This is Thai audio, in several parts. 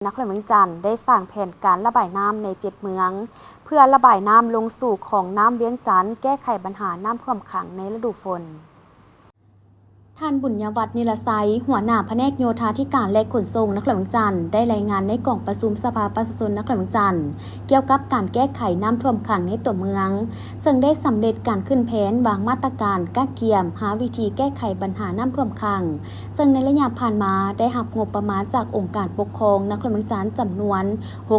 นครหลวงเวียงจันทร์ได้สร้างแผนการระบายน้ำใน7เมืองเพื่อระบายน้ำลงสู่ของน้ำเวียงจันทร์แก้ไขปัญหาน้ำท่วมขังในฤดูฝนท่านบุญยวัฒน์นิรไซหัวหน้าแผนกโยธาธิการและขนส่งนครหลวงเวียงจันทร์ได้รายงานในกล่องประชุมสภาประชาชนนครหลวงเวียงจันทร์เกี่ยวกับการแก้ไขน้ำท่วมขังในตัวเมืองซึ่งได้สำเร็จการขึ้นแผนวางมาตรการก้าเกียมหาวิธีแก้ไขปัญหาน้ำท่วมขังซึ่งในระยะผ่านมาได้รับงบประมาณจากองค์การปกครองนครหลวงเวียงจันทร์จำนวน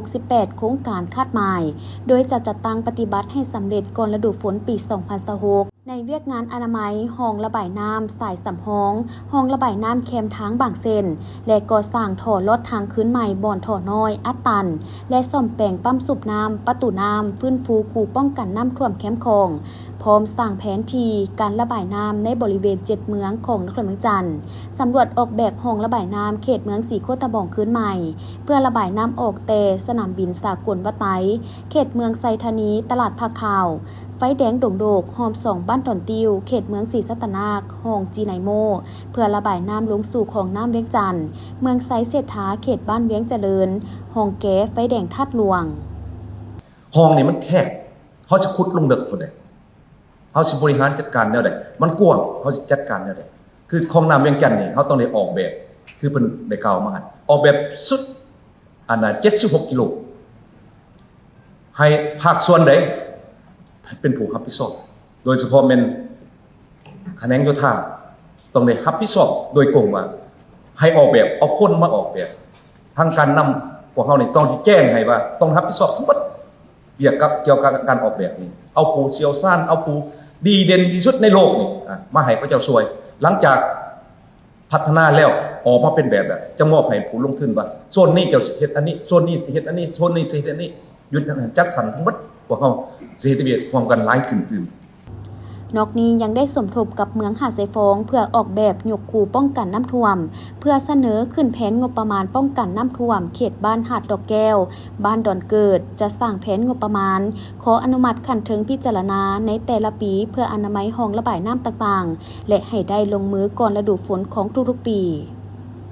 68โครงการคาดหมายโดยจะจัดตั้งปฏิบัติให้สำเร็จก่อนฤดูฝนปี2026ในเวียกงานอนามัยห้องระบายน้ำสายสำห้องระบายน้ำแคมทางบางเส้นและก่อสร้างท่อลดทางขึ้นใหม่บ่อนท่อน้อยอัดตันและซ่อมแปลงปั๊มสูบน้ำประตูน้ำฟื้นฟูคูป้องกันน้ำท่วมแคมคลองพร้อมสร้างแผนที่การระบายน้ำในบริเวณ7เมืองของนครหลวงเวียงจันทร์สำรวจออกแบบห้องระบายน้ำเขตเมืองสีโคตะบองขึ้นใหม่เพื่อระบายน้ำออกแต่สนามบินสากลวะไตเขตเมืองไซธานีตลาดผักขาวไฟแดงดงโดกหอม2บ้านตอนติวเขตเมืองศรีสัตนาคห้องจีไนโมเพื่อระบายน้ำลงสู่ของน้ำเวียงจันทร์เมืองไซเศรษฐาเขตบ้านเวียงเจริญห้องแก้ไฟแดงทัดหลวงห้องนี่มันแคบเขาจะขุดลงเด็กคนใดเขาสิบริหารจัดการแนวใดมันกว้างเขาจะจัดการแนวใดคือคลองน้ำเวียงจันทร์นี่เขาต้องได้ออกแบบคือเป็นได้กล่าวมาออกแบบสุดอันน่ะ76 กิโลให้ภาคส่วนใดเป็นผู้รับผิดชอบโดยเฉพาะเป็นแขนงโยธาต้องได้รับผิดชอบโดยกงว่าให้ออกแบบเอาคนมาออกแบบทางการนำพวกเขานี่ต้องแจ้งให้ว่าต้องรับผิดชอบทั้งหมดเกี่ยวกับการออกแบบนี้เอาผู้เชี่ยวชาญเอาผู้ดีเด่นที่สุดในโลกนี่มาให้พระเจ้าช่วยหลังจากพัฒนาแล้วออกมาเป็นแบบจะมอบให้ผู้ลงทุนว่าโซนนี้เจ้าสิเฮ็ดอันนี้โซนนี้สิเฮ็ดอันนี้โซนนี้สิเฮ็ดอันนี้ยุทธจัดสรรทั้งหมดพวกเขาสิเฮ็ดเวียกพร้อมกันหลายขึ้นนอกนี้ยังได้สมทบกับเมืองหาดไซฟองเพื่อออกแบบยกคูป้องกันน้ำท่วมเพื่อเสนอขึ้นแผนงบประมาณป้องกันน้ำท่วมเขตบ้านหาดดอกแก้วบ้านดอนเกิดจะสร้างแผนงบประมาณขออนุมัติขั้นถึงพิจารณาในแต่ละปีเพื่ออนามัยห้องระบายน้ำต่างๆและให้ได้ลงมือก่อนฤดูฝนของทุกๆปี